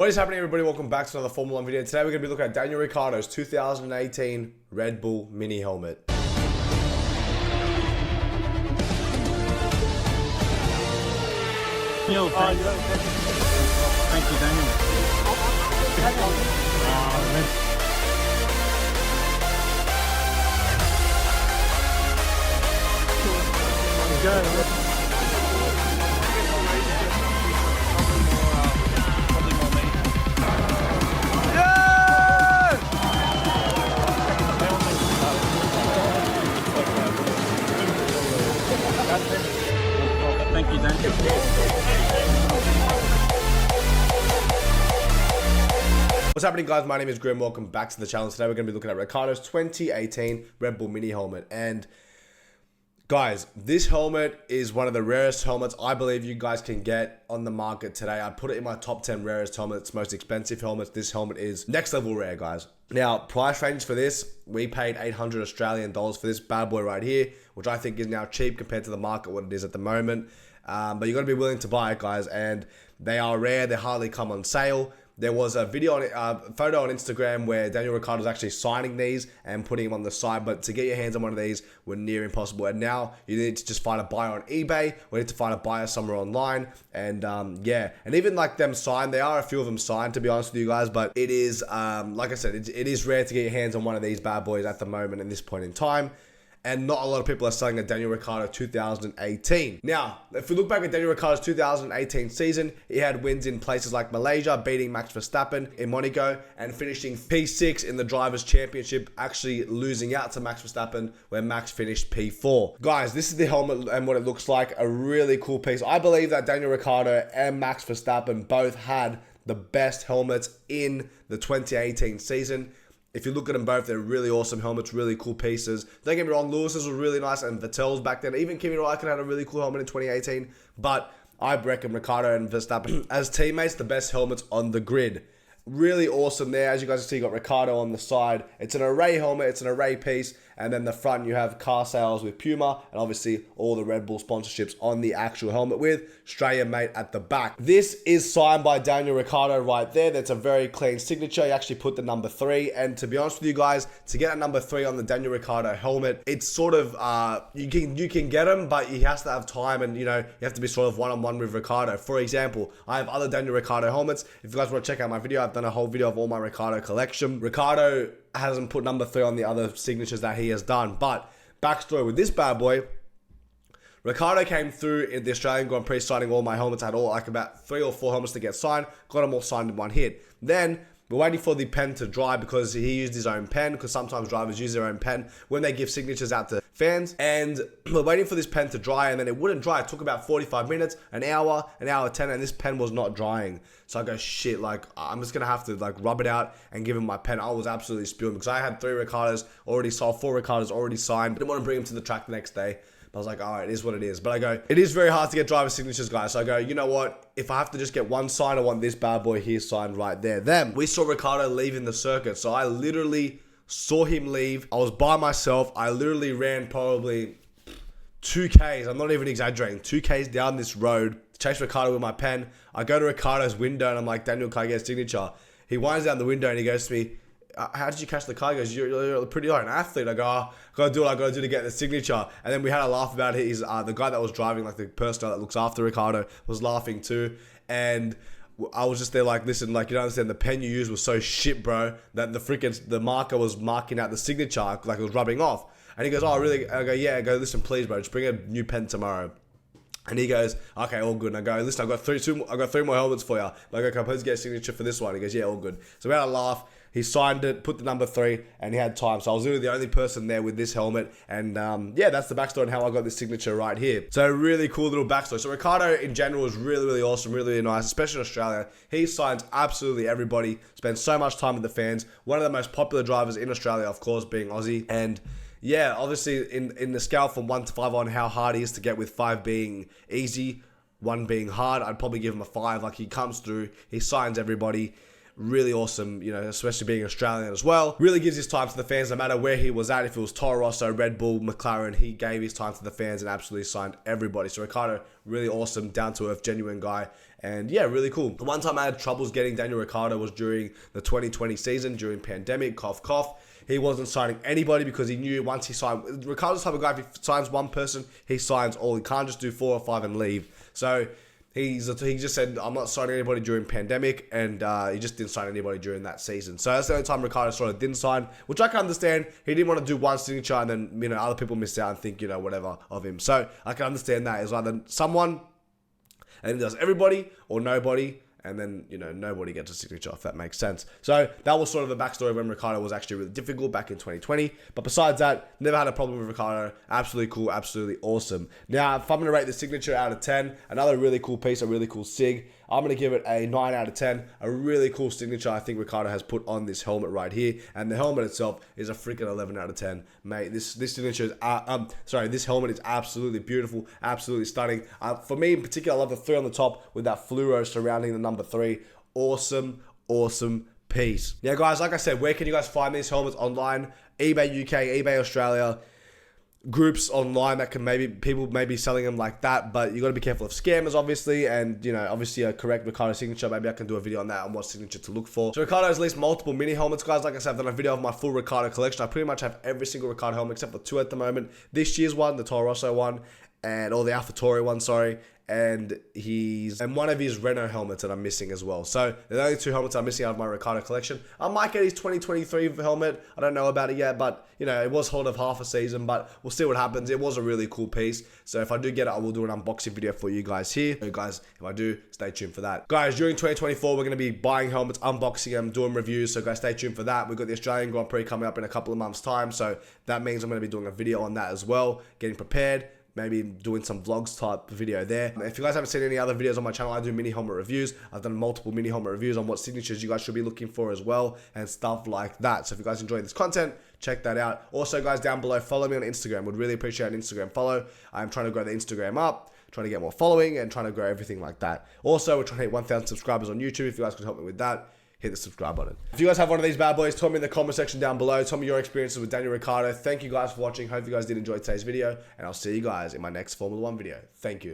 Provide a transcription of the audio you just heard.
What is happening, everybody? Welcome back to another Formula 1 video. Today we're going to be looking at Daniel Ricciardo's 2018 Red Bull mini helmet. Yo, thank you, Daniel. Thank you, Daniel. What's happening, guys? My name is Grim. Welcome back to the channel. Today we're going to be looking at Ricciardo's 2018 Red Bull mini helmet. And guys, this helmet is one of the rarest helmets I believe you guys can get on the market today. I put it in my top 10 rarest helmets, most expensive helmets. This helmet is next level rare, guys. Now, price range for this, we paid 800 Australian dollars for this bad boy right here, which I think is now cheap compared to the market, what it is at the moment. But you got to be willing to buy it, guys, and they are rare. They hardly come on sale. There was a video, photo on Instagram where Daniel Ricciardo was actually signing these and putting them on the side, but to get your hands on one of these were near impossible. And now you need to just find a buyer on eBay, or you need to find a buyer somewhere online. And yeah, and even like them signed, there are a few of them signed, to be honest with you guys, but it is, like I said, it is rare to get your hands on one of these bad boys at the moment, at this point in time. And not a lot of people are selling a Daniel Ricciardo 2018. Now, if we look back at Daniel Ricciardo's 2018 season, he had wins in places like Malaysia, beating Max Verstappen in Monaco, and finishing P6 in the Drivers' Championship, actually losing out to Max Verstappen, where Max finished P4. Guys, this is the helmet and what it looks like. A really cool piece. I believe that Daniel Ricciardo and Max Verstappen both had the best helmets in the 2018 season. If you look at them both, they're really awesome helmets, really cool pieces. Don't get me wrong, Lewis's was really nice, and Vettel's back then. Even Kimi Räikkönen had a really cool helmet in 2018. But I reckon Ricciardo and Verstappen, as teammates, the best helmets on the grid. Really awesome there. As you guys can see, you got Ricciardo on the side. It's an array helmet, it's an array piece. And then the front, you have car sales with Puma, and obviously all the Red Bull sponsorships on the actual helmet with Australia mate at the back. This is signed by Daniel Ricciardo right there. That's a very clean signature. He actually put the number 3. And to be honest with you guys, to get a number 3 on the Daniel Ricciardo helmet, it's sort of, you can get him, but he has to have time, and you know, you have to be sort of one-on-one with Ricciardo. For example, I have other Daniel Ricciardo helmets. If you guys want to check out my video, I've done a whole video of all my Ricciardo collection. Ricciardo hasn't put number 3 on the other signatures that he has done. But backstory with this bad boy, Ricciardo came through in the Australian Grand Prix signing all my helmets. I had all like about 3 or 4 helmets to get signed. Got them all signed in one hit. Then we're waiting for the pen to dry because he used his own pen, because sometimes drivers use their own pen when they give signatures out to fans. And we're waiting for this pen to dry, and then it wouldn't dry. It took about 45 minutes, an hour 10, and this pen was not drying. So I go, shit, like, I'm just going to have to like rub it out and give him my pen. I was absolutely spewing because I had 3 Ricciardos already sold, 4 Ricciardos already signed. Didn't want to bring him to the track the next day. I was like, all right, it is what it is. But I go, it is very hard to get driver signatures, guys. So I go, you know what? If I have to just get one sign, I want this bad boy here signed right there. Then we saw Ricciardo leaving the circuit. So I literally saw him leave. I was by myself. I literally ran probably 2Ks. I'm not even exaggerating. 2Ks down this road to chase Ricciardo with my pen. I go to Ricciardo's window and I'm like, Daniel, can I get a signature? He winds down the window and he goes to me, how did you catch the car? He goes, you're pretty like an athlete. I go, I gotta do what I gotta do to get the signature. And then we had a laugh about it. He's the guy that was driving, like the person that looks after Ricciardo, was laughing too. And I was just there like, listen, like, you don't understand, the pen you used was so shit, bro, that the marker was marking out the signature, like it was rubbing off. And he goes, oh, really? I go, yeah. I go, listen, please, bro, just bring a new pen tomorrow. And he goes, okay, all good. And I go, listen, I got 3 more helmets for you. Like, can I please get a signature for this one? He goes, yeah, all good. So we had a laugh. He signed it, put the number 3, and he had time. So I was literally the only person there with this helmet. And yeah, that's the backstory on how I got this signature right here. So really cool little backstory. So Ricciardo in general is really, really awesome, really, really nice, especially in Australia. He signs absolutely everybody, spends so much time with the fans. One of the most popular drivers in Australia, of course, being Aussie. And yeah, obviously in the scale from 1 to 5 on how hard he is to get, with 5 being easy, 1 being hard, I'd probably give him a 5. Like, he comes through, he signs everybody. Really awesome, you know, especially being Australian as well. Really gives his time to the fans no matter where he was at. If it was Toro Rosso, Red Bull, McLaren, he gave his time to the fans and absolutely signed everybody. So Ricciardo, really awesome, down to earth, genuine guy. And yeah, really cool. The one time I had troubles getting Daniel Ricciardo was during the 2020 season, during pandemic, cough, cough. He wasn't signing anybody because he knew once he signed, Ricciardo's the type of guy, if he signs one person, he signs all. He can't just do 4 or 5 and leave. So he just said, I'm not signing anybody during pandemic, and he just didn't sign anybody during that season. So that's the only time Ricciardo sort of didn't sign, which I can understand. He didn't want to do one signature and then, you know, other people missed out and think, you know, whatever of him. So I can understand that. It's either someone and it does everybody or nobody, and then, you know, nobody gets a signature, if that makes sense. So that was sort of the backstory when Ricciardo was actually really difficult back in 2020. But besides that, never had a problem with Ricciardo. Absolutely cool, absolutely awesome. Now, if I'm going to rate the signature out of 10, another really cool piece, a really cool sig, I'm going to give it a 9 out of 10. A really cool signature I think Ricciardo has put on this helmet right here. And the helmet itself is a freaking 11 out of 10. Mate, this signature is, this helmet is absolutely beautiful, absolutely stunning. For me in particular, I love the 3 on the top with that fluoro surrounding the number 3. Awesome, awesome piece. Now guys, like I said, where can you guys find these helmets? Online, eBay UK, eBay Australia, groups online that can people may be selling them like that, but you got to be careful of scammers obviously, and you know, obviously a correct Ricciardo signature. Maybe I can do a video on that, on what signature to look for. So Ricciardo has released multiple mini helmets, guys. Like I said, I've done a video of my full Ricciardo collection. I pretty much have every single Ricciardo helmet except for 2 at the moment. This year's one, the Toro Rosso one, and or the AlphaTauri one, sorry. And one of his Renault helmets that I'm missing as well. So they're the only 2 helmets I'm missing out of my Ricciardo collection. I might get his 2023 helmet. I don't know about it yet, but you know, it was sort of half a season, but we'll see what happens. It was a really cool piece. So if I do get it, I will do an unboxing video for you guys here. So guys, if I do, stay tuned for that. Guys, during 2024, we're going to be buying helmets, unboxing them, doing reviews. So guys, stay tuned for that. We've got the Australian Grand Prix coming up in a couple of months' time. So that means I'm going to be doing a video on that as well, getting prepared. Maybe doing some vlogs type video there. If you guys haven't seen any other videos on my channel, I do mini helmet reviews. I've done multiple mini helmet reviews on what signatures you guys should be looking for as well, and stuff like that. So if you guys enjoy this content, check that out. Also guys, down below, follow me on Instagram. Would really appreciate an Instagram follow. I'm trying to grow the Instagram up, trying to get more following, and trying to grow everything like that. Also, we're trying to hit 1,000 subscribers on YouTube. If you guys could help me with that, hit the subscribe button. If you guys have one of these bad boys, tell me in the comment section down below. Tell me your experiences with Daniel Ricciardo. Thank you guys for watching. Hope you guys did enjoy today's video, and I'll see you guys in my next Formula 1 video. Thank you.